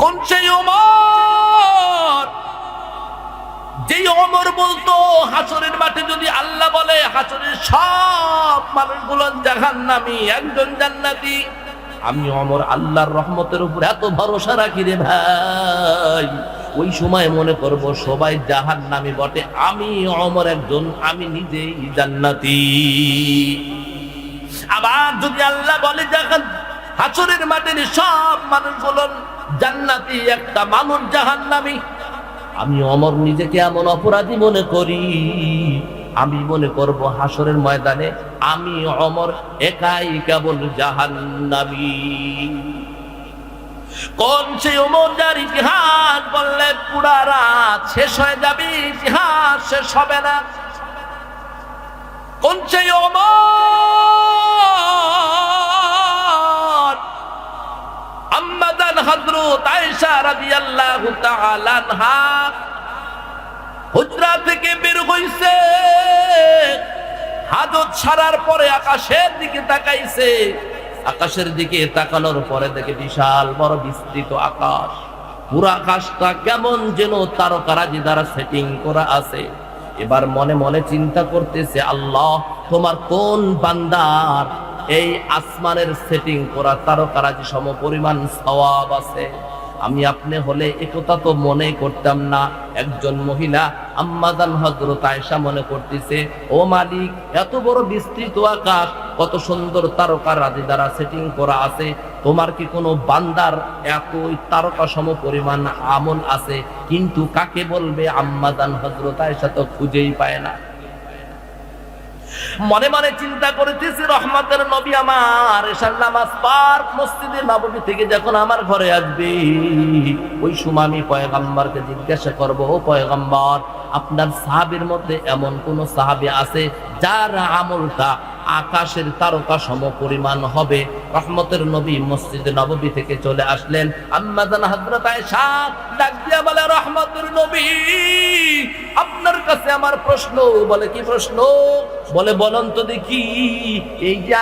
কোন সেই ওমর যেই ওমর বলতো হাসরের মাঠে যদি আল্লাহ বলে হাসরের সব মানুষগুলো জাহান্নামী, একজন জান্নাতি, আমি ওমর আল্লাহর রহমতের উপর এত ভরসা রাখি রে ভাই, ওই সময় মনে করব সবাই জাহান্নামী বটে, আমি ওমর একজন, আমি নিজেই জান্নাতি। আবার যদি আল্লাহ বলে হাসরের মাঠের সব মানুষগুলো জান্নাতি, একটা মানুষ জাহান্নামী, আমি ওমর নিজেকে এমন অপরাধী মনে করি, আমি মনে করব হাসরের ময়দানে আমি ওমর একাই কেবল জাহান্নামী। কোন সেই ওমর যার ইতিহাস বললে পুরা রাত শেষ হয়ে যাবে, ইতিহাস শেষ হবে না। কোন সেই ওমর আম্মাজান হযরত আয়েশা রাদিয়াল্লাহু তাআলা আনহা হুজরা থেকে বের হইছে, হাজত ছাড়ার পরে আকাশের দিকে তাকাইছে, আকাশের দিকে তাকানোর পরে দেখে বিশাল বড় বিস্তৃত আকাশ, পুরো আকাশটা কেমন যেন তারকারাজি দ্বারা সেটিং করা আছে। এবার মনে মনে চিন্তা করতেছে, আল্লাহ তোমার কোন বান্দার এই আসমানের সেটিং করা তারকারাজি সম পরিমাণ সওয়াব আছে। আমি আপনি হলে একথা তো মনে করতাম না। একজন মহিলা আম্মাজান হযরত আয়েশা মনে করতেছে, ও মালিক এত বড় বিস্তৃত আকাশ, কত সুন্দর তারকারাজি দ্বারা সেটিং করা আছে, তোমার কি কোনো বান্দার এতই তারকা সম পরিমাণ আমল আছে? কিন্তু কাকে বলবে? আম্মাজান হযরত আয়েশা তো খুঁজেই পায় না। মনে মনে চিন্তা করতেছি, রহমতের নবী আমার এশার নামাজ পার মসজিদে নববী থেকে যখন আমার ঘরে আসবে, ওই সময় আমি পয়গম্বরকে জিজ্ঞাসা করব, ও পয়গম্বর আপনার সাহাবীর মধ্যে এমন কোন সাহাবী আছে যার আমলটা আকাশের তারকা সম পরিমাণ হবে? রহমতের নবী মসজিদে নববী থেকে চলে আসলেন। আম্মাজান হযরত আয়েশা ডাক দিয়া বলে, রহমতের নবী আপনার কাছে আমার প্রশ্ন। বলে, কি প্রশ্ন? বলে, বলুন তো দেখি, এই যে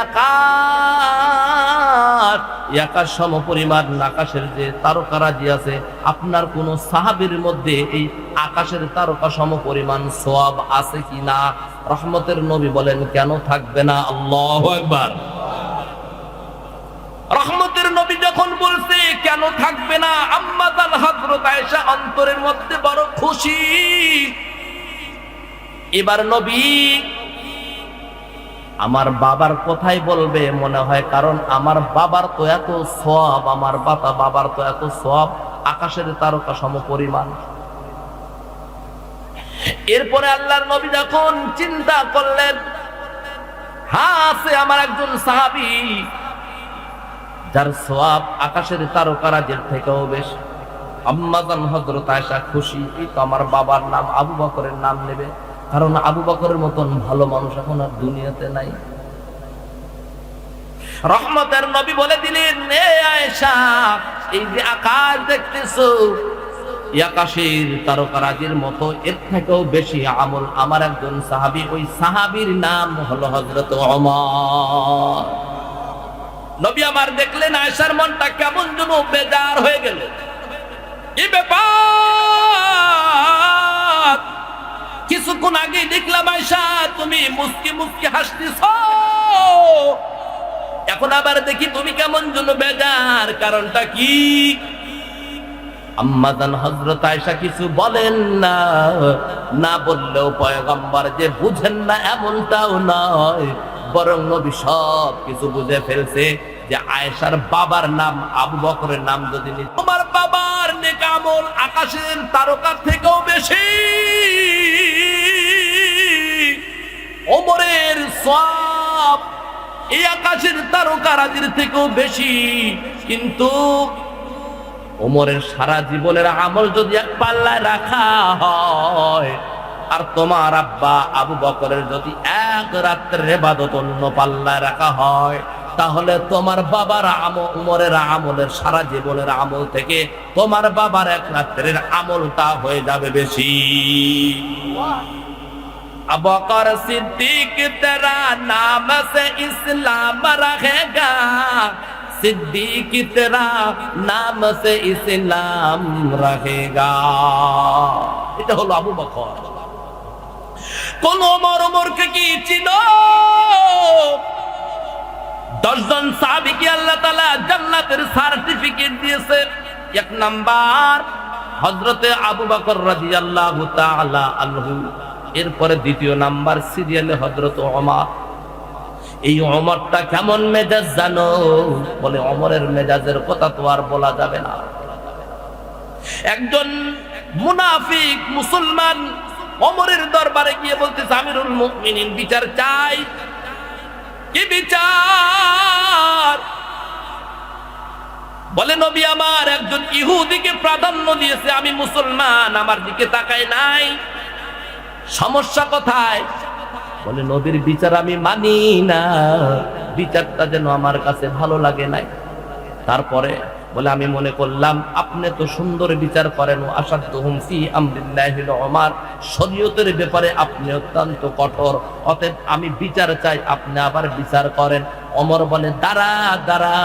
আকাশ সম পরিমাণ আকাশের যে তারকারাজি আছে, আপনার কোন সাহাবীর মধ্যে এই আকাশের তারকা সম পরিমাণ সওয়াব আছে কিনা? রহমতের নবী বলেন, কেন থাকবে না? আল্লাহু আকবার। রহমতের নবী যখন বলছে কেন থাকবে না, আম্মাজান হযরত আয়েশা অন্তরের মধ্যে বড় খুশি। এবার নবী আমার বাবার কথাই বলবে মনে হয়, কারণ আমার বাবার তো এত সওয়াব, আমার বাবার তো এত সওয়াব, আকাশের তারকা সম পরিমাণ। এরপরে আল্লাহর নবী যখন চিন্তা করলেন, হ্যাঁ আছে আমার একজন সাহাবী যার সওয়াব আকাশের তারকারাজির থেকেও বেশি। আম্মাজান হযরত আয়েশা খুশি, এই তো আমার বাবার নাম আবু বকরের নাম নেবে, কারণ আবু বকরের মতন ভালো মানুষ এখন আর দুনিয়াতে নাই। রহমতের নবী বলে দিলেন, এ আয়েশা এই যে আকাশ দেখতেছো, আকাশের তারকারাজির মতো এর থেকেও বেশি আমল আমার একজন সাহাবী, ওই সাহাবীর নাম হলো হযরত ওমর। নবী আমার দেখলেন আয়েশার মনটা কেমন যেন বেজার হয়ে গেল। এই ব্যাপার, কিছুক্ষণ আগে দেখলাম আয়েশা তুমি মুস্কি মুস্কি হাসতেছো, এখন আবার দেখি তুমি কেমন যেন বেজার, কারণটা কি? আম্মাজান হযরত আয়েশা কিছু বলেন না, না বললেও পয়গম্বর যে বুঝেন না এমনটাও নয়, বরং নবী সব কিছু বুঝে ফেলছে যে আয়েশার বাবার নাম আবু বকরের নাম যদি তোমার বাবার নেক আমল আকাশের তারকার থেকেও বেশি, ওমরের সওয়াব এই আকাশের তারকারাজির থেকেও বেশি, কিন্তু ওমরের সারা জীবনের আমল যদি এক পাল্লায় রাখা হয়, আর তোমার আব্বা আবু বকরের যদি এক রাত্রের ইবাদত অন্য পাল্লায় রাখা হয়, তাহলে তোমার বাবার উমরের আমলের সারা জীবনের আমল থেকে তোমার বাবার এক রাত্রের আমলটা হয়ে যাবে বেশি। আবু বকর সিদ্দিক তেরা নাম সে ইসলাম রহেগা, सिद्दीक तेरा नाम से इस्लाम रहेगा। এটা হলো আবু বকর। কোন ওমরকে কি চিনো? 10 জন সাহাবীকে আল্লাহ তাআলা জান্নাতের সার্টিফিকেট দিয়েছে। 1 নাম্বার হযরতে আবু বকর রাদিয়াল্লাহু তাআলা আনহু, এরপরে 2 নাম্বার সিরিয়ালে হযরত ওমর। এই ওমরটা কেমন মেজাজ জানো? বলে ওমরের মেজাজের কথা তো আর বলা যাবে না। একজন মুনাফিক মুসলমান ওমরের দরবারে গিয়ে বলতেছে, আমিরুল মুমিনিন বিচার চাই। কি বিচার? বলে নবী আমার একজন ইহুদিকে প্রাধান্য দিয়েছে, আমি মুসলমান, আমার দিকে তাকায় নাই, সমস্যা কোথায়? বলে নবীর বিচার আমি মানি না, বিচারটা যেন আমার কাছে ভালো লাগে নাই। তারপরে বলে আমি মনে করলাম আপনি তো সুন্দর বিচার করেন, আসাদুহুম ফি আমরিল্লাহি ওমর, শরীয়তের ব্যাপারে আপনি অত্যন্ত কঠোর, অতএব আমি বিচার চাই, আপনি আবার বিচার করেন। ওমর বলে দাঁড়া দাঁড়া,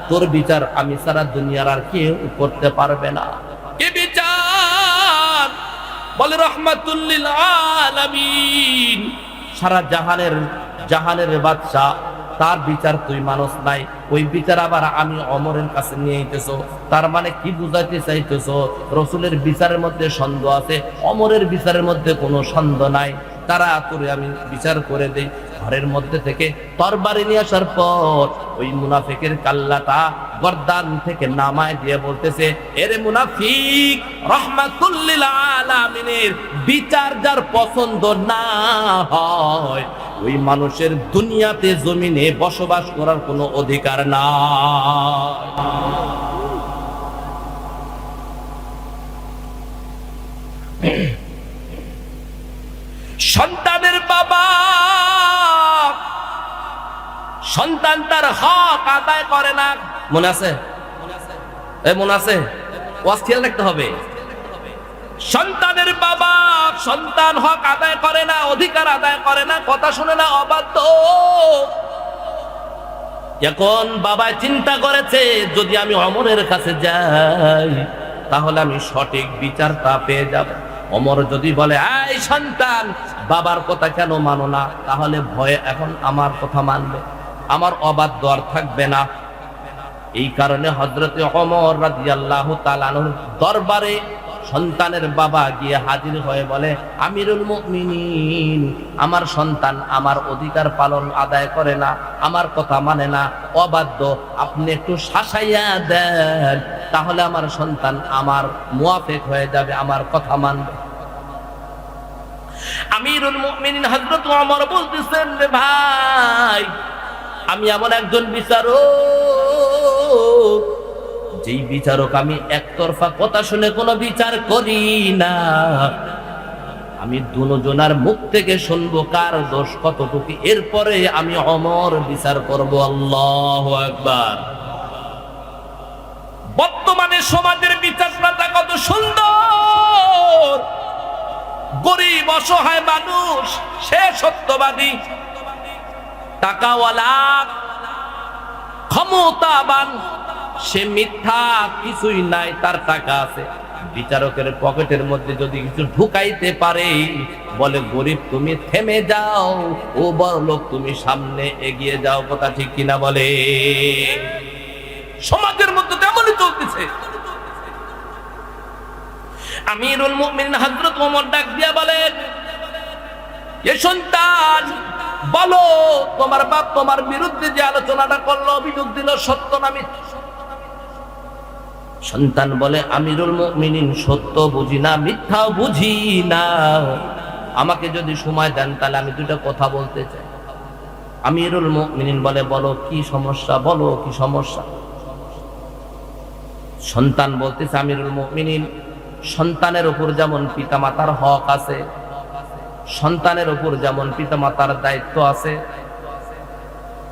তোর বিচার আমি সারা দুনিয়ার আর কেউ করতে পারবে না। কি বিচার? বলে রাহমাতুল লিল আলামিন, সারা জাহানের বাদশা, তার বিচার তুই মানুষ নাই, ওই বিচার আবার আমি ওমরের কাছে নিয়ে আইতেছো। তার মানে কি বুঝাইতে চাইতেছো? রসুলের বিচারের মধ্যে সন্দেহ আছে, ওমরের বিচারের মধ্যে কোনো সন্দেহ নাই, তারা তোরে আমি বিচার করে দেই। ঘরের মধ্যে থেকে তরবারি নিয়ে আসার পর ওই মুনাফিকের কাল্লাটা গর্দান থেকে নামায় দিয়ে বলতেছে, এরে মুনাফিক, রাহমাতুল লিল আলামিনের বিচার যার পছন্দ না হয়, ওই মানুষের দুনিয়াতে জমিনে বসবাস করার কোনো অধিকার নাই। সন্তানের বাবা, সন্তান তার হক আদায় করে না, মনে আছে? মনে আছে? ওয়াজ খেয়াল রাখতে হবে। সন্তানের বাবা, সন্তান হক আদায় করে না, অধিকার আদায় করে না, কথা শুনে না, অবাধ্য। এখন বাবা চিন্তা করেছে, যদি আমি ওমরের কাছে যাই তাহলে আমি সঠিক বিচারটা পেয়ে যাব। ওমর যদি বলে, এই সন্তান, বাবার কথা কেন মানো না, তাহলে ভয়ে এখন আমার কথা মানবে, আমার অবাধ্য আর থাকবে না। এই কারণে হযরতে ওমর রাদিয়াল্লাহু তাআলা আনহুর দরবারে সন্তানের বাবা গিয়ে হাজির হয়ে বলে, আমিরুল মুমিনিন, আমার সন্তান আমার অধিকার পালন আদায় করে না, আমার কথা মানে না, অবাধ্য, আপনি একটু শাসাইয়া দেন, তাহলে আমার সন্তান আমার মুয়াফিক হয়ে যাবে, আমার কথা মানবে। আমিরুল মুমিনিন হযরত ওমর বলতেছেন, রে ভাই, আমি এমন একজন বিচারক, যেই বিচারক আমি একতরফা কথা শুনে কোনো বিচার করি না, আমি দুজনার মুখ থেকে শুনবো কার দোষ কতটুকু, এরপরে আমি ওমর বিচার করব। আল্লাহু আকবার। বর্তমানে সমাজের বিচারটা কত সুন্দর, গরিব অসহায় মানুষ সে সত্যবাদী, টাকাওয়ালা ক্ষমতাবান সে মিথ্যা, কিছুই নাই, তার টাকা আছে। বিচারকের পকেটের মধ্যে যদি কিছু ঢুকাইতে পারে, বলে গরিব তুমি থেমে যাও, ও বড়লোক তুমি সামনে এগিয়ে যাও। কথা ঠিক কিনা বলে? সমাজের মধ্যে তেমনই চলতেছে। আমিরুল মুমিনিন হযরত ওমর ডাক দিয়া বলেন, এ সন্তান, বলো তোমার বাপ তোমার বিরুদ্ধে যে আলোচনাটা করলো, অভিযোগ দিল, সত্য না মিথ্যা? সন্তান বলে, আমিরুল মুমিনিন, সত্য বুঝি না, মিথ্যাও বুঝি না, আমাকে যদি সময় দেন তাহলে আমি দুটো কথা বলতে চাই। আমিরুল মুমিনিন বলে, বলো কি সমস্যা, বলো কি সমস্যা। সন্তান বলতেছে, আমিরুল মুমিনিন, সন্তানের উপর যেমন পিতামাতার হক আছে, সন্তানের উপর যেমন পিতামাতার দায়িত্ব আছে,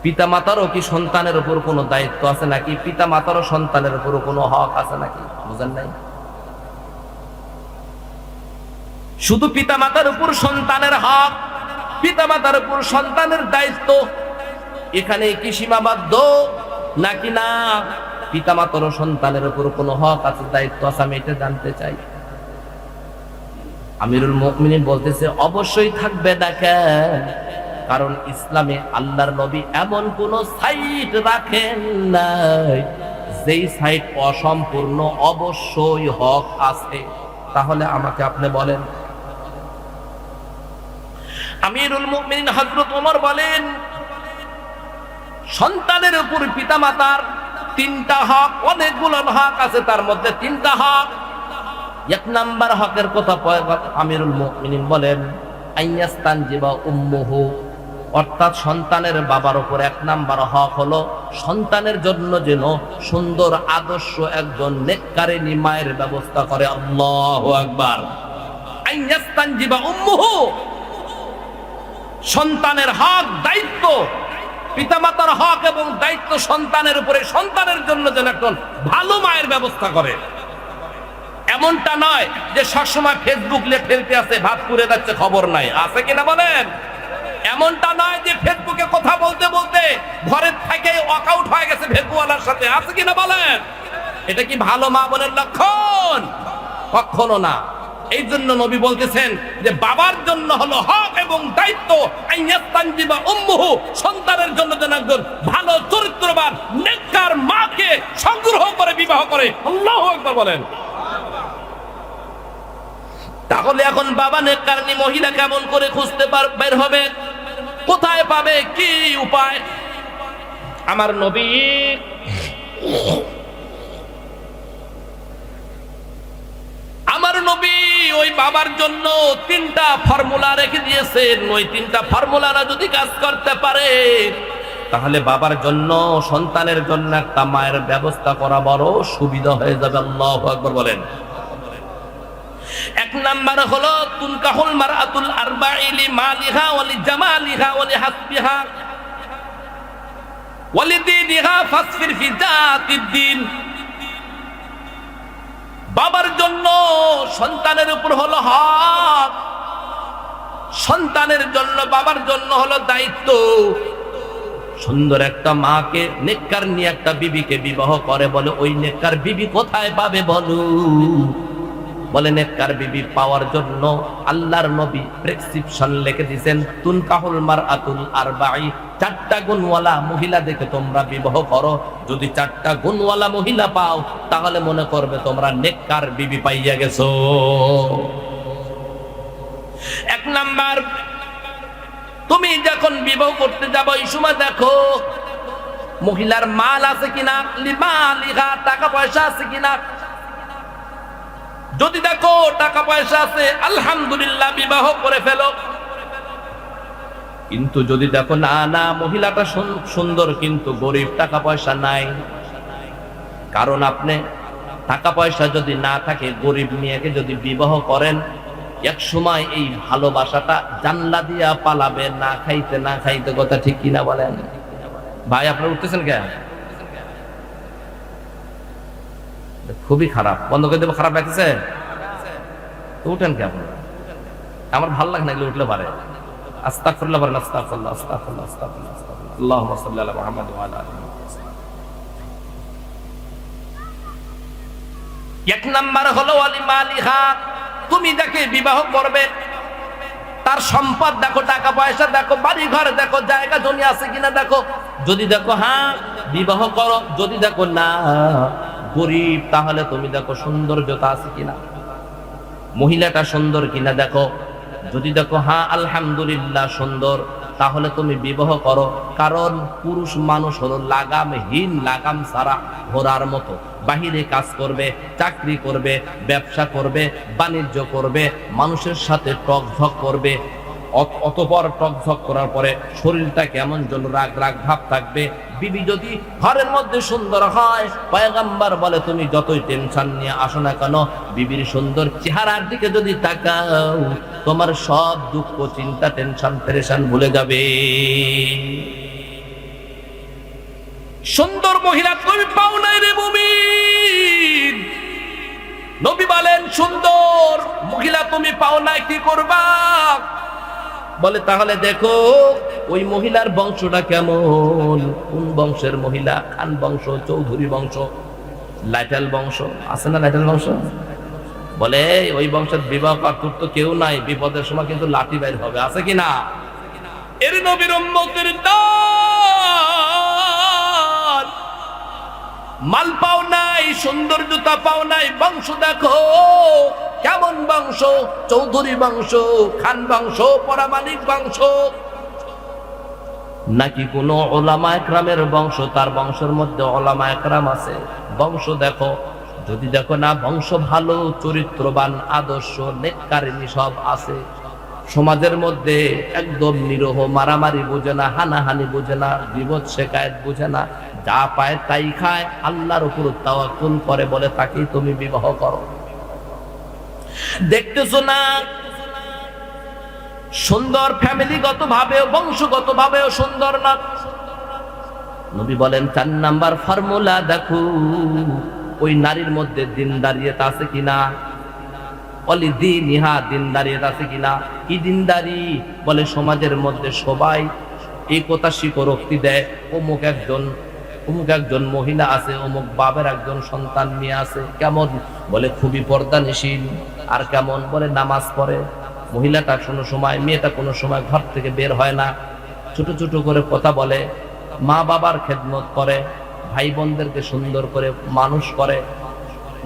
পিতামাতারও কি সন্তানের উপর কোনো দায়িত্ব আছে নাকি? পিতামাতারও সন্তানের উপর কোনো হক আছে নাকি? বুঝেন নাই? শুধু পিতামাতার উপর সন্তানের হক, পিতামাতার উপর সন্তানের দায়িত্ব, এখানে কি সীমাবদ্ধ? নাকি না পিতামাতারও সন্তানের উপর কোনো হক আছে, দায়িত্ব আছে? আমি এটা জানতে চাই। আমিরুল মুমিনিন বলতেছে অবশ্যই থাকবে। দেখেন, কারণ ইসলামে আল্লাহর নবী এমন কোন সাইট রাখেন নাই যেই সাইট অসম্পূর্ণ, অবশ্যই হক আছে। তাহলে আমাকে আপনি বলেন। আমিরুল মুমিনিন হযরত ওমর বলেন, সন্তানের উপর পিতামাতার তিনটা হক, অনেকগুলো হক আছে, তার মধ্যে তিনটা হক। এক নাম্বার হকের কথা আমিরুল মুমিনিন বলেন, আইয়াস্তানজিবা উম্মুহু, অর্থাৎ সন্তানের বাবার উপর এক নাম্বার হক হলো সন্তানের জন্য যেন সুন্দর আদর্শ একজন নেককারিনী মায়ের ব্যবস্থা করে। আল্লাহু আকবার। আইয়াস্তানজিবা উম্মুহু, সন্তানের হক, দায়িত্ব, পিতামাতার হক এবং দায়িত্ব সন্তানের উপরে, সন্তানের জন্য যেন একজন ভালো মায়ের ব্যবস্থা করে। এমনটা নয় যে সবসময় ফেসবুক ফেলতে আছে, ভাত পুড়ে যাচ্ছে, খবর নাই, আছে কিনা বলেন? এমনটা নয় যে ফেসবুকে কথা বলতে বলতে ঘরের থেকে ওয়াকআউট হয়ে গেছে ফেসবুকওয়ালার সাথে, আছে কিনা বলেন? এটা কি ভালো মা বোনের লক্ষণ? কখনো না। এই জন্য নবী বলতেছেন যে বাবার জন্য হলো হক এবং দায়িত্ব, আইয়াস্তানজিবা উম্মুহু, সন্তানের জন্য যেন একজন ভালো চরিত্রবান নেককার মাকে সংগ্রহ করে বিবাহ করে। আল্লাহু আকবার বলেন। তাহলে এখন বাবা নেককারিনী মহিলা কেমন করে খুঁজতে বের হবে? কোথায় পাবে? কি উপায়? আমার নবী ওই বাবার জন্য তিনটা ফর্মুলা রেখে দিয়েছেন। ওই তিনটা ফর্মুলারা যদি কাজ করতে পারে তাহলে বাবার জন্য, সন্তানের জন্য একটা মায়ের ব্যবস্থা করা বড় সুবিধা হয়ে যাবে। আল্লাহু আকবার বলেন। এক নাম্বার হলো তুনকাহুল মারআতুল আরবাঈ লিমালিহা ওয়া লিজামালিহা ওয়া লিহাসবিহা ওয়া লিদীনিহা ফাসফির ফি যাতিদ্দিন। বাবার জন্য সন্তানের উপর হলো হক, সন্তানের জন্য বাবার জন্য হলো দায়িত্ব। সুন্দর একটা মাকে, নেককার নিয়ে একটা বিবিকে বিবাহ করে, বলে ওই নেককার বিবি কোথায় পাবে বলো? বলে নেককার বিবি পাওয়ার জন্য আল্লাহর নবী প্রেসক্রিপশন লিখে দিয়েছেন, তুনকাহুল মারআতুল আরবাঈ, চারটা গুণওয়ালা মহিলা দেখে তোমরা বিবাহ করো। যদি চারটা গুণওয়ালা মহিলা পাও তাহলে মনে করবে তোমরা নেককার বিবি পাইয়া গেছো। এক নাম্বার, তুমি যখন বিবাহ করতে যাবো এই সময় দেখো মহিলার মাল আছে কিনা, লিমালিহা, টাকা পয়সা আছে কিনা। যদি দেখো টাকা পয়সা আছে, আলহামদুলিল্লাহ, বিবাহ করে ফেলো। কিন্তু যদি দেখো না না মহিলাটা সুন্দর কিন্তু গরিব, টাকা পয়সা নাই, কারণ আপনি টাকা পয়সা যদি না থাকে গরিব মেয়েকে যদি বিবাহ করেন, এক সময় এই ভালোবাসাটা জানলা দিয়া পালাবে, না খাইতে না খাইতে। কথা ঠিক কিনা বলেন? ভাই আপনারা উঠতেছেন কেন? খুবই খারাপ, বন্ধ করে দেবো। খারাপ লাগতেছে তো উঠেন কে আপনারা? আমার ভালো লাগে না এগুলো উঠলে পারে। আস্তাগফিরুল্লাহ বলেন, আস্তাগফিরুল্লাহ, আস্তাগফিরুল্লাহ, আস্তাগফিরুল্লাহ, আস্তাগফিরুল্লাহ। আল্লাহুম্মা সাল্লি আলা মুহাম্মাদ ওয়া আলা আলিহি। এক নাম্বার হলো ওয়ালিমালিহা, তুমি যাকে বিবাহ করবে তার সম্পদ দেখো, টাকা পয়সা দেখো, বাড়ি ঘর দেখো, জায়গা জমি আছে কিনা দেখো। যদি দেখো হ্যাঁ, বিবাহ করো। যদি দেখো না গরিব, তাহলে তুমি দেখো সৌন্দর্যতা আছে কিনা, মহিলাটা সুন্দর কিনা দেখো। যদি দেখো হ্যাঁ আলহামদুলিল্লাহ সুন্দর, তাহলে তুমি বিবাহ করো। কারণ পুরুষ মানুষ হলো লাগামহীন, লাগাম ছাড়া ঘোড়ার মতো। বাহিরে কাজ করবে, চাকরি করবে, ব্যবসা করবে, বাণিজ্য করবে, মানুষের সাথে টকঝক করবে। অতপর টকঝক করার পরে শরীরটা কেমন যেন রাগ রাগ ভাব থাকবে। বিবি যদি ঘরের মধ্যে সুন্দর হয়, পয়গম্বর বলে তুমি যতই টেনশন নিয়ে আসো না কেন, বিবির সুন্দর চেহারার দিকে যদি তাকাও, তোমার সব দুঃখ, চিন্তা, টেনশন, পেরেশান ভুলে যাবে। সুন্দর মহিলা তুমি পাও নাই রে মুমিন। নবী বলেন সুন্দর মহিলা তুমি পাও নাই, কি করবা? বলে তাহলে দেখো ওই মহিলার বংশটা কেমন, কোন বংশের মহিলা? খান বংশ, চৌধুরী বংশ, লাইটাল বংশ আছে না? লাইটাল বংশ বলে ওই বংশের বিবাহ কাতুর তো কেউ নাই, বিপদের সময় কিন্তু লাঠি বাইর হবে, আছে কি না? এর নবীর উম্মতের দান মাল পাও নাই, সৌন্দর্যতা পাও নাই, বংশ দেখো কেমন বংশ, চৌধুরী বংশ, খান বংশ, পরামানিক বংশ, নাকি কোন ওলামা একরামের বংশ? তার বংশের মধ্যে ওলামা একরাম আছে, বংশ দেখো। যদি দেখো না বংশ ভালো, চরিত্রবান, আদর্শ, নেককারিনী সব আছে, সমাজের মধ্যে একদম নিরহ, মারামারি বোঝে না, হানাহানি বোঝে না, বিপদ শেকায়েত বোঝে না, যা পায় তাই খায়, আল্লাহর উপর তাওয়াক্কুল করে, বলে তাকেই তুমি বিবাহ করো। দেখতেছো না সুন্দর, ফ্যামিলিগত ভাবেও বংশগত ভাবেও সুন্দর না। নবী বলেন 4 নাম্বার ফর্মুলা দেখো ওই নারীর মধ্যে দিনদারিয়ত আছে কিনা। বলি দিনহা, দিনদারিয়ত আছে কিনা। কি দিনদারি? বলে সমাজের মধ্যে সবাই এই কথা স্বীকারোক্তি দেয়, অমুক একজন মহিলা আছে, অমুক বাবার একজন সন্তান নিয়ে আছে। কেমন? বলে খুবই পর্দানিশীল। আর কেমন? বলে নামাজ পড়ে। মহিলাটা কোনো সময়, মেয়েটা কোনো সময় ঘর থেকে বের হয় না, ছোট ছোট করে কথা বলে, মা বাবার খেদমত করে, ভাই বোনদেরকে সুন্দর করে মানুষ করে,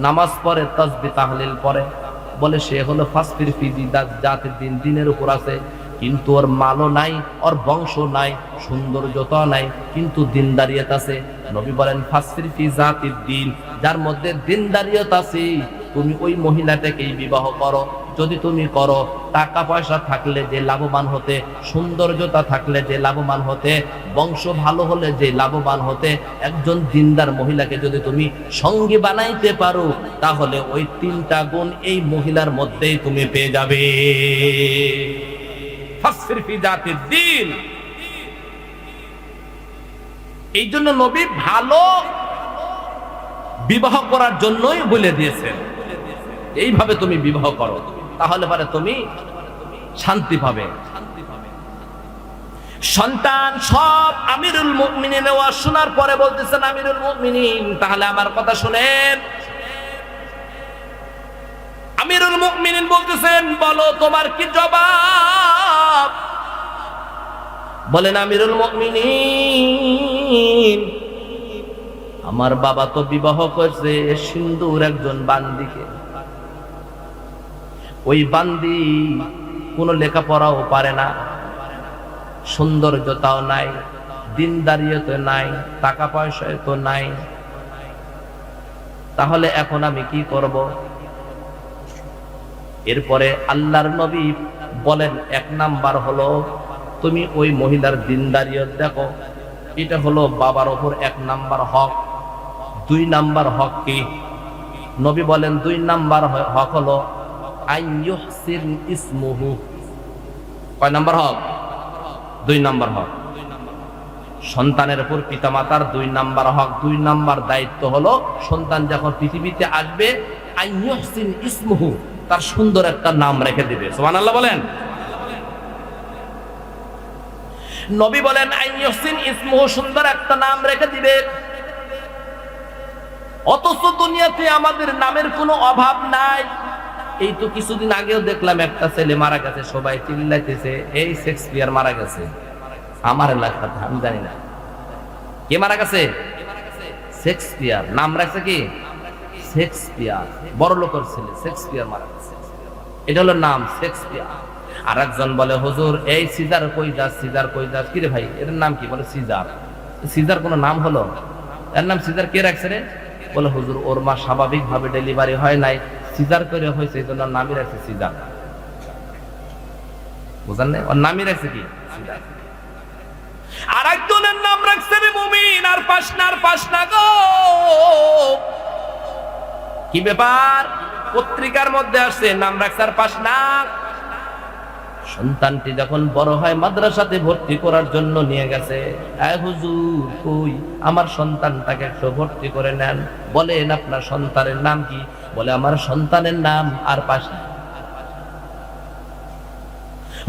নামাজ পড়ে, তাসবিহ তাহলিল পড়ে। বলে সে হলো ফাসফির ফিজি জাতির দিনের উপর আছে, কিন্তু ওর মালও নাই, ওর বংশ নাই, সৌন্দর্যতা নাই, কিন্তু দিনদারিয়ত আছে। নবী বলেন ফাসফির ফি জাতির দিন, যার মধ্যে দিনদারিয়ত আছে তুমি ওই মহিলাটাকেই বিবাহ করো। যদি তুমি করো, টাকা পয়সা থাকলে যে লাভবান হতে, সৌন্দর্যতা থাকলে যে লাভবান হতে, বংশ ভালো হলে যে লাভবান হতে, একজন দিনদার মহিলাকে যদি তুমি সঙ্গী বানাইতে পারো, তাহলে ওই 3টা গুণ এই মহিলার মধ্যেই তুমি পেয়ে যাবে। ফাসফির ফি জাতির দিন। এই জন্য নবী ভালো বিবাহ করার জন্যই বলে দিয়েছেন, এইভাবে তুমি বিবাহ করো, তাহলে পরে তুমি শান্তি পাবে। সন্তান সব আমিরুল মুমিনিন ওয়াজ শোনার পরে বলতেছেন, আমিরুল মুমিনিন তাহলে আমার কথা শুনেন। আমিরুল মুমিনিন বলতেছেন, বলো তোমার কি জবাব? বলেন আমিরুল মুমিনিন, আমার বাবা তো বিবাহ করছে সিন্ধুর একজন বান্দিকে। ওই বান্দি কোনো লেখাপড়াও পারে না, সৌন্দর্যতাও নাই, দিনদারিয়ত নাই, টাকা পয়সায় তো নাই, তাহলে এখন আমি কি করব? এরপরে আল্লাহর নবী বলেন 1 নাম্বার হলো তুমি ওই মহিলার দিনদারিয়ত দেখো, এটা হলো বাবার ওপর 1 নাম্বার হক। 2 নাম্বার হক কি? নবী বলেন 2 নাম্বার হক হলো আইয়ুহসিন ইসমুহু। কয় নাম্বার হক? 2 নাম্বার হক। সন্তানের উপর পিতামাতার 2 নাম্বার হক, 2 নাম্বার দায়িত্ব হলো সন্তান যখন পৃথিবীতে আসবে আইয়ুহসিন ইসমুহু, তার সুন্দর একটা নাম রেখে দিবে। সুবহানাল্লাহ বলেন। নবী বলেন আইয়ুহসিন ইসমুহু, সুন্দর একটা নাম রেখে দিবে। অথচ দুনিয়াতে আমাদের নামের কোনো অভাব নাই। এই তো কিছুদিন আগেও দেখলাম একটা ছেলে মারা গেছে, সবাই চিল্লাইতেছে এই শেক্সপিয়ার মারা গেছে। আমার এলাকাতে আমি জানি না কে মারা গেছে। শেক্সপিয়ার নাম রাখছে কি? শেক্সপিয়ার, বড় লোকের ছেলে শেক্সপিয়ার মারা গেছে, এটা হলো নাম শেক্সপিয়ার। আর একজন বলে হুজুর এই সিজার কই যাস, সিজার কই যাস। কিরে ভাই এর নাম কি? বলে সিজার। সিজার কোনো নাম হলো? এর নাম সিজার কে রাখছে রে? বলে হুজুর ওর মা স্বাভাবিক ভাবে ডেলিভারি হয় নাই, সিজার করে হয়েছে, এই জন্য নামই রাখছে সিজার। বুঝলেন না? ওর নামই রাখছে কি? সিজার। আর একজনের নাম রাখছে রে মুমিন, আর পাশনা গো। কি ব্যাপার? পত্রিকার মধ্যে আসছে নাম রাখছে আর পাশনা। সন্তানটি যখন বড় হয় মাদ্রাসাতে ভর্তি করার জন্য নিয়ে গেছে। হুজুর কই আমার সন্তানটাকে একটু ভর্তি করে নেন। বলেন আপনার সন্তানের নাম কি? বলে আমার সন্তানের নাম আর পাশনা।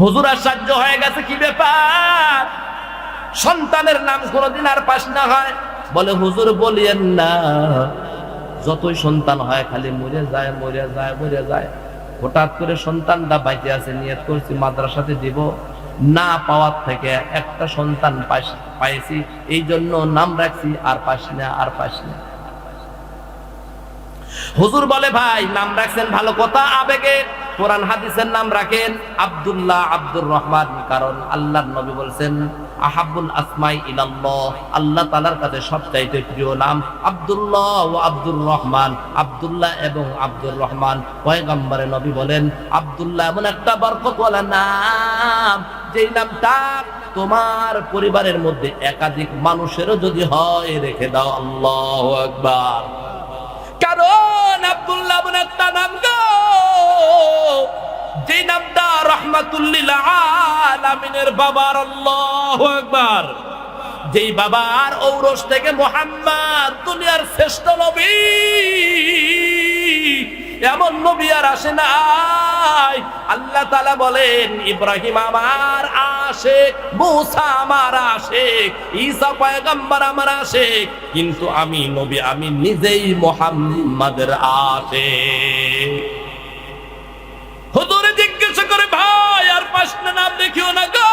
হুজুর আশ্চর্য হয়ে গেছে, কি ব্যাপার, সন্তানের নাম কোনদিন আর পাস না হয়? বলে হুজুর বলিয়েন না, যতই সন্তান হয় খালি মরে যায় মরে যায় মরে যায়। হঠাৎ করে সন্তানটা বাইতে আছে, নিয়ত করছি মাদ্রাসাতে দিব, না পাওয়ার থেকে একটা সন্তান পাইছি, এই জন্য নাম রাখছি, আর পাস না আর পাস না। হুজুর বলে ভাই নাম রাখছেন ভালো কথা, আবেগে কোরআন হাদিসের নাম রাখেন আব্দুল্লাহ, আব্দুর রহমান, কারণ আল্লাহর নবী বলছেন আহাব্বুল আসমাই ইলাল্লাহ, আল্লাহ তাআলার কাছে সবচাইতে প্রিয় নাম আব্দুল্লাহ ও আব্দুর রহমান। আব্দুল্লাহ এবং আব্দুর রহমান, পয়গম্বরে নবী বলেন আব্দুল্লাহ এমন একটা বরকতওয়ালা নাম, যেই নামটা তোমার পরিবারের মধ্যে একাধিক মানুষেরও যদি হয় রেখে দাও। আল্লাহু আকবার। কারণ আব্দুল্লাহ এমন একটা নাম গো, যে নামটা রাহমাতুল লিল আলামিনের বাবার, আল্লাহু আকবার, যেই বাবার ঔরস থেকে মুহাম্মদ দুনিয়ার শ্রেষ্ঠ নবী, এমন নবী আর আসে নাই। আল্লাহ তাআলা বলেন ইব্রাহিম আমার আশিক, মুসা আমার আশিক, ঈসা পয়গম্বর আমার আশিক, কিন্তু আমি নবী, আমি নিজেই মুহাম্মাদের আশিক। হুজুর জিজ্ঞাসা করে ভাই আর পাঁচটা নাম দেখিও না গো,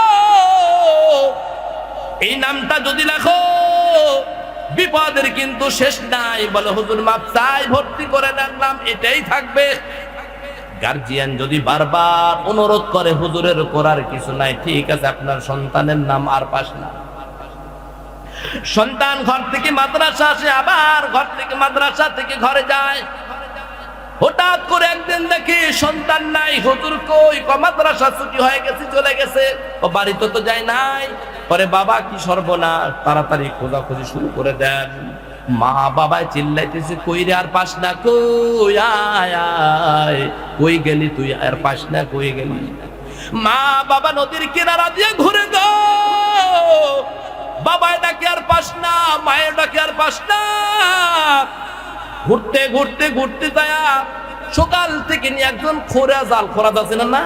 এই নামটা যদি লেখো বিপদের কিন্তু শেষ নাই। বলে হুজুর মাপ চাই, ভর্তি করে দেন, নাম এটাই থাকবে। গার্জিয়ান যদি বারবার অনুরোধ করে হুজুরের করার কিছু নাই, ঠিক আছে আপনার সন্তানের নাম আর পাস না। সন্তান ঘর থেকে মাদ্রাসা আসে, আবার ঘর থেকে মাদ্রাসা থেকে ঘরে যায়, হঠাৎ করে একদিন দেখি সন্তান নাই। হুজুর কই? মাদ্রাসা ছুটি হয়ে গেছে, চলে গেছে। ও বাড়িতে তো যায় নাই। পরে বাবা কি সর্বনাশ, তাড়াতাড়ি খোঁজাখুঁজি শুরু করে দেন। মা বাবায় চিল্লাইতেছে কই রে আর পাস না, কই আয় আয়, কই গেলি তুই আর পাস না, কই গেলি? মা বাবা নদীর কিনারা দিয়ে ঘুরে গো, বাবায় ডাকে আর পাস না, মায়ের ডাকে আর পাস না। ঘুরতে ঘুরতে ঘুরতে যায় সকাল থেকে নিয়ে একজন খোরা জাল, খোরা আছে না,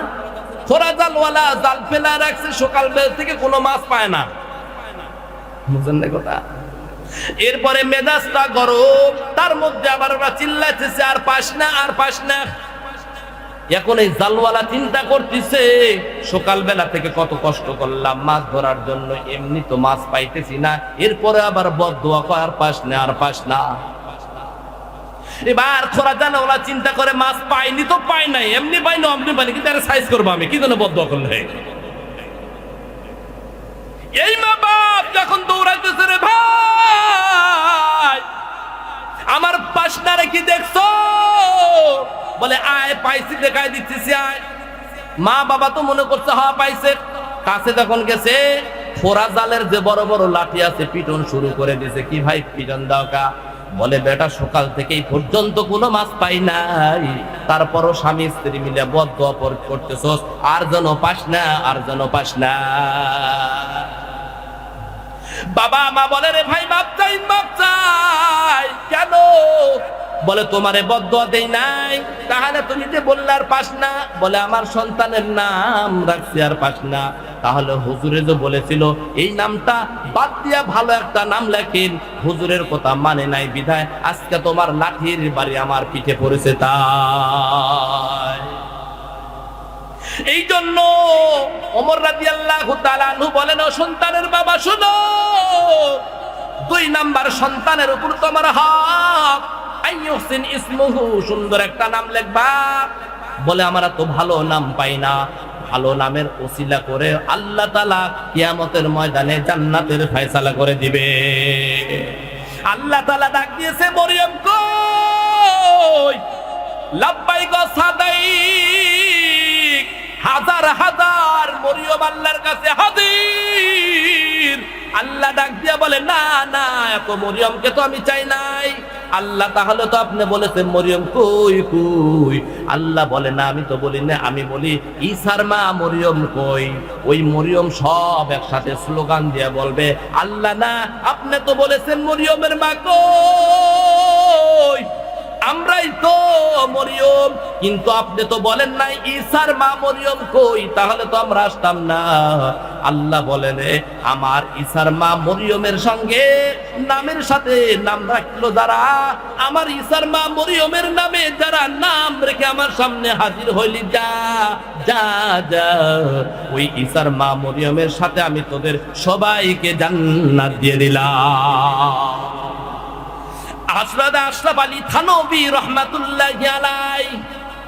খোরা জালওয়ালা জাল ফেলা রাখছে, সকাল থেকে কোনো মাছ পায় না। বুঝলেন না কথা? এরপরে মেজাজটা গরম, তার মধ্যে আবার ওরা চিল্লাইতেছে আর পাস না আর পাস না। এখন এই জালওয়ালা চিন্তা করতেছে সকালবেলা থেকে কত কষ্ট করলাম মাছ ধরার জন্য, এমনি তো মাছ পাইতেছি না, এরপরে আবার বদদোয়া কয় আর পাস না আর পাস না। এবার খোরা জালওয়ালা চিন্তা করে মাছ পাইনি তো পাই নাই, এমনি পাই না অমনি পাইনি, কিন্তু আরে সাইজ করবো আমি, কি জন্য বদদোয়া করলে? এই মা বাপ যখন দৌড়াইতেছে রে ভাই আমার পাশনারে কি দেখছো? বলে আয় পাইছি, দেখাই দিচ্ছি আয়। মা বাবা তো মনে করছে হ্যাঁ পাইছে। কাছে যখন গেছে খোরা জালের যে বড় বড় লাঠি আছে পিটন শুরু করে দিয়েছে। কি ভাই পিটন দাও কা? বলে বেটা সকাল থেকে এই পর্যন্ত কোনো মাছ পাই নাই, তারপরও স্বামী স্ত্রী মিলে বদদোয়া করতেছস, আর যেন পাস না আর যেন পাস না। বাবা মা বলে রে ভাই মাপ চাই মাপ চাই। কেন? বলে তোমারে বদদোয়া দেই নাই, তাহলে তুমি যে বললে আর পাস না। বলে আমার সন্তানের নাম রাখছি আর পাস না। তাহলে হুজুরে যে বলেছিল এই নামটা বাদ দিয়া ভালো একটা নাম লেখেন, হুজুরের কথা মানে নাই বিধায় আজকে তোমার লাঠির বাড়ি আমার পিঠে পড়েছে। তাই এই জন্য ওমর রাদিয়াল্লাহু তাআলা আনহু বলেন, ও সন্তানের বাবা শোনো, 2 নাম্বার সন্তানের উপর তোমার হক, আইয়ুহসিন ইসমুহু, সুন্দর একটা নাম লিখবা। বলে আমরা তো ভালো নাম পাই না, ভালো নামের ওসিলা করে আল্লাহ তাআলা কিয়ামতের ময়দানে জান্নাতের ফয়সালা করে দিবে। আল্লাহ তাআলা ডাক দিয়েছে মরিয়ম কই? লাব্বাইক সাদাইক, হাজার হাজার মরিয়ম আল্লাহর কাছে হাজির। আল্লাহ ডাক দিয়া বলে না না, এত মরিয়মকে তো আমি চাই নাই। আল্লাহ তাহলে তো আপনি বলেছেন মরিয়ম কই কই? আল্লাহ বলে না আমি তো বলি না, আমি বলি ঈসার মা মরিয়ম কই? ওই মরিয়ম সব একসাথে স্লোগান দিয়ে বলবে আল্লাহ না আপনি তো বলেছেন মরিয়মের মা কই? আমরাই তো মরিয়ম কিন্তু আপনি তো বলেন নাই ঈসার মা মরিয়ম কই, তাহলে তো আমরা আসতাম না। আল্লাহ বলেন আমার ঈসার মা মরিয়মের সঙ্গে নামের সাথে নাম রাখলো যারা, আমার ঈসার মা মরিয়মের নামে যারা নাম রেখে আমার সামনে হাজির হইলি, যা যা যা, ওই ঈসার মা মরিয়মের সাথে আমি তোদের সবাইকে জান্নাত দিয়ে দিলাম। আশরাফ আলী থানভী রাহমাতুল্লাহি আলাইহি,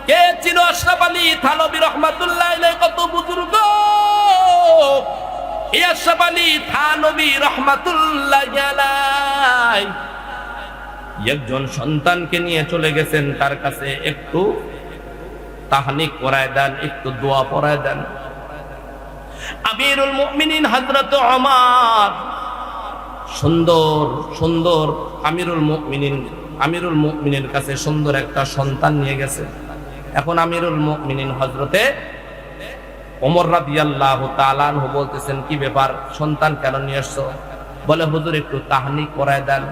কে ছিল আশরাফ আলী থানভী রাহমাতুল্লাহি আলাইহি? কত বুজুর্গ এই আশরাফ আলী থানভী রাহমাতুল্লাহি আলাইহি একজন সন্তানকে নিয়ে চলে গেছেন তার কাছে, একটু তাহনিক করায় দেন, একটু দোয়া পড়ায় দেন। আমিরুল মুমিনিন হযরত ওমর সুন্দর সুন্দর আমিরুল মুমিনিনের কাছে সুন্দর একটা সন্তান নিয়ে গেছে। এখন আমিরুল মুমিনিন হযরতে ওমর রাদিয়াল্লাহু তাআলা আনহু বলতেছেন, কি ব্যাপার, সন্তান কেন নিয়ে আসছো? বলে হুজুর একটু তাহনিক করায় দেন।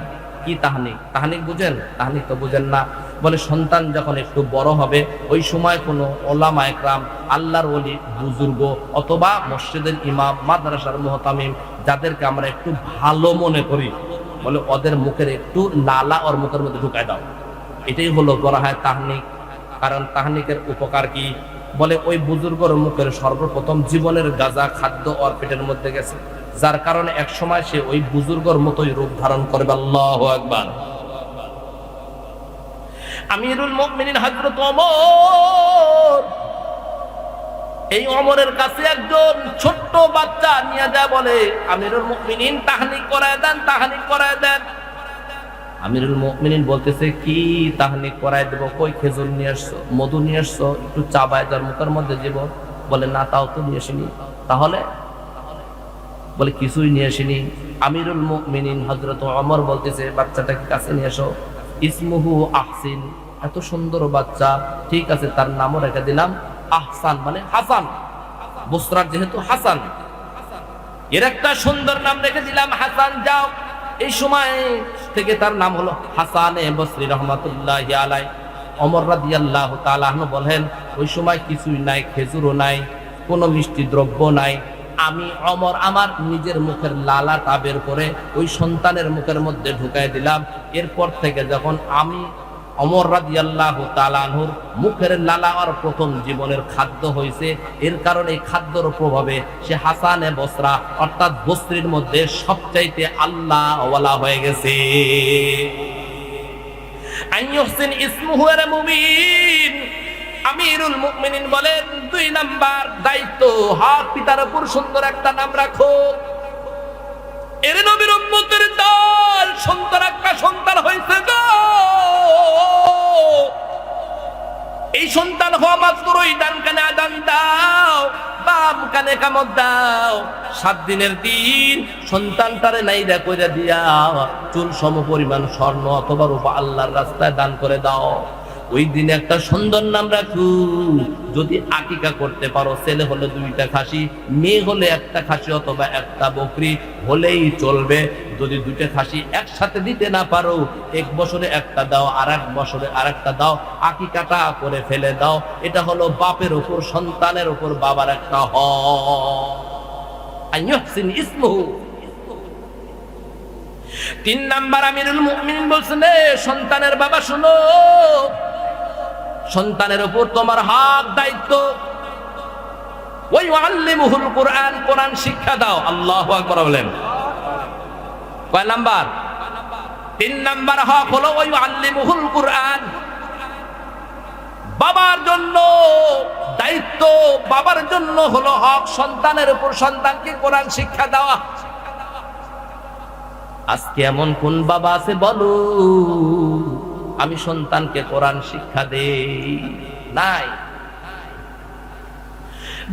কি তাহনিক? তাহনিক বুঝেন? তাহনিক তো বুঝেন না। বলে সন্তান যখন একটু বড় হবে ওই সময় কোনো ওলামা একরাম, আল্লাহর ওলি, বুজুর্গ অথবা মসজিদের ইমাম, মাদ্রাসার মুহতামিম যাদেরকে আমরা একটু ভালো মনে করি, বলে ওদের মুখের একটু লালা ওর মুখের মধ্যে ঢুকায় দাও। এটাই হলো বলা হয় তাহনিক। কারণ তাহনিকের উপকার কি? বলে ওই বুজুর্গর মুখের সর্বপ্রথম জীবনের গাজা খাদ্য ওর পেটের মধ্যে গেছে, যার কারণে এক সময় সে ওই বুজুর্গর মতোই রূপ ধারণ করবে। আল্লাহু আকবার। আমিরুল মুমিনিন হযরত ওমর, এই ওমরের কাছে একজন ছোট্ট বাচ্চা নিয়ে যায়, বলে আমিরুল মুমিনিন তাহনিক করায় দেন, তাহনিক করায় দেন। আমিরুল মুমিনিন বলতেছে, কি তাহনিক করায় দেব? কই খেজুর নিয়ে আসছো, মধু নিয়ে আসছো, একটু চাবায় যার মুখের মধ্যে দিব? বলে না, তাও তো নিয়ে আসিনি। তাহলে? বলে কিছুই নিয়ে আসিনি। আমিরুল মুমিনিন হযরত ওমর বলতেছে, বাচ্চাটাকে কাছে নিয়ে এসো। ইসমুহু আহসিন, এত সুন্দর বাচ্চা, ঠিক আছে তার নামও রেখে দিলাম আহসান, মানে হাসান। বুসরার যেহেতু হাসান, এর একটা সুন্দর নাম রেখে দিলাম হাসান। যাও। এই সময় থেকে তার নাম হলো হাসানে বসরি রহমাতুল্লাহি আলাইহি। ওমর রাদিয়াল্লাহু তাআলা আনহু বলেন, ওই সময় কিছুই নাই, খেজুরও নাই, কোনো মিষ্টি দ্রব্য নাই। আমি ওমর আমার নিজের মুখের লালাটা বের করে ওই সন্তানের মুখের মধ্যে ঢুকাই দিলাম। এরপর থেকে যখন আমি ওমর রাদিয়াল্লাহু তাআলা আনহুর মুখের লালা আর প্রথম জীবনের খাদ্য হয়েছে, এর কারণে এই খাদ্যর প্রভাবে সে হাসানে বসরা অর্থাৎ বসরির মধ্যে সবচাইতে আল্লাহ ওয়ালা হয়ে গেছে। আইয়ুহসিন ইসমুহু এর মুমিন। আমিরুল মুমিনিন বলেন, 2 নাম্বার দায়িত্ব, হক পিতার উপর সুন্দর একটা নাম রাখো। এর নবীর উম্মতের দল, সন্তান একটা সন্তান হয়েছে গো। এই সন্তান হওয়া মাত্রই ডান কানে আযান দাও, বাম কানে কামত দাও। 7 দিনের দিন সন্তানটারে নাইরা কইরা দিয়া চুল সম পরিমাণ স্বর্ণ অথবা রূপা আল্লাহর রাস্তায় দান করে দাও। ওই দিনে একটা সুন্দর নাম রাখু। যদি আকিকা করতে পারো, ছেলে হলে 2টা খাসি, মেয়ে হলে 1টা খাসি অথবা 1টা বকরি হলেই চলবে। যদি 2টা খাসি একসাথে দিতে না পারো, 1 বছরে 1টা দাও, আর 1 বছরে আরেকটা দাও, আকিকাটা করে ফেলে দাও। এটা হলো বাপের উপর, সন্তানের উপর বাবার একটা হক। আইয়ুহসিন ইসমুহু। 3 নাম্বার আমিরুল মুমিনিন বলছেন, সন্তানের বাবা শুনো, সন্তানের উপর তোমার হক, দায়িত্ব। ওই আল্লিমুহুল কুরআন, কোরআন শিক্ষা দাও। আল্লাহু আকবার বলেন। কয় নাম্বার? 3 নাম্বার হক হলো ওই আল্লিমুহুল কুরআন। বাবার জন্য দায়িত্ব, বাবার জন্য হলো হক সন্তানের উপর, সন্তানকে কোরআন শিক্ষা দেওয়া। আজকে এমন কোন বাবা আছে বলো, আমি সন্তানকে কোরআন শিক্ষা দেই? নাই।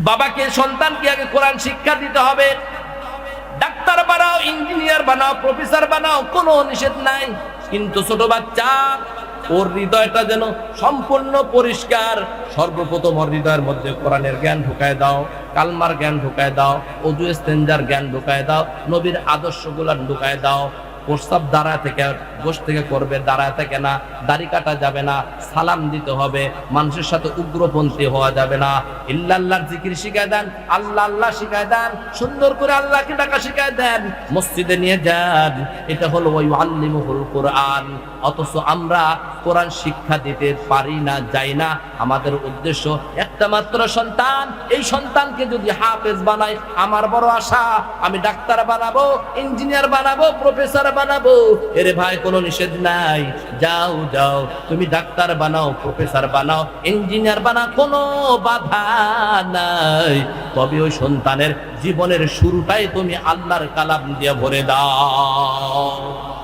বাবাকে সন্তানকে আগে কোরআন শিক্ষা দিতে হবে। ডাক্তার বানাও, ইঞ্জিনিয়ার বানাও, প্রফেসর বানাও, কোনো নিষেধ নাই। কিন্তু ছোট বাচ্চা, ওর হৃদয়টা যেন সম্পূর্ণ পরিষ্কার। সর্বপ্রথম ওর হৃদয়ের মধ্যে কোরআনের জ্ঞান ঢুকায় দাও, কালমার জ্ঞান ঢুকায় দাও, ওযু ইস্তেঞ্জার জ্ঞান ঢুকায় দাও, নবীর আদর্শগুলো ঢুকায় দাও। প্রস্তাব দাঁড়ায় থেকে বসে থেকে করবে, দাঁড়ায় থেকে না, দাড়ি কাটা যাবে না, সালাম দিতে হবে, মানুষের সাথে উগ্রপন্থী হওয়া যাবে না, ইল্লাল্লাহর জিকির শিখায় দেন, আল্লাহ আল্লাহ শিখায় দেন, সুন্দর করে আল্লাহকে ডাকা শিখায় দেন, মসজিদে নিয়ে যান। এটা হলো ওই আল্লিমুল কোরআন। অথচ আমরা কোরআন শিক্ষা দিতে পারি না, যাই না। আমাদের উদ্দেশ্য একটা মাত্র সন্তান, এই সন্তানকে যদি হাফেজ বানাই, আমার বড় আশা, আমি ডাক্তার বানাবো, ইঞ্জিনিয়ার বানাবো, প্রফেসর বানাবো। এরে ভাই কোনো নিষেধ নাই, যাও যাও, তুমি ডাক্তার বানাও, প্রফেসর বানাও, ইঞ্জিনিয়ার বানাও, কোনো বাধা নাই। তবে ওই সন্তানের জীবনের শুরুটাই তুমি আল্লাহর কালাম দিয়ে ভরে দাও।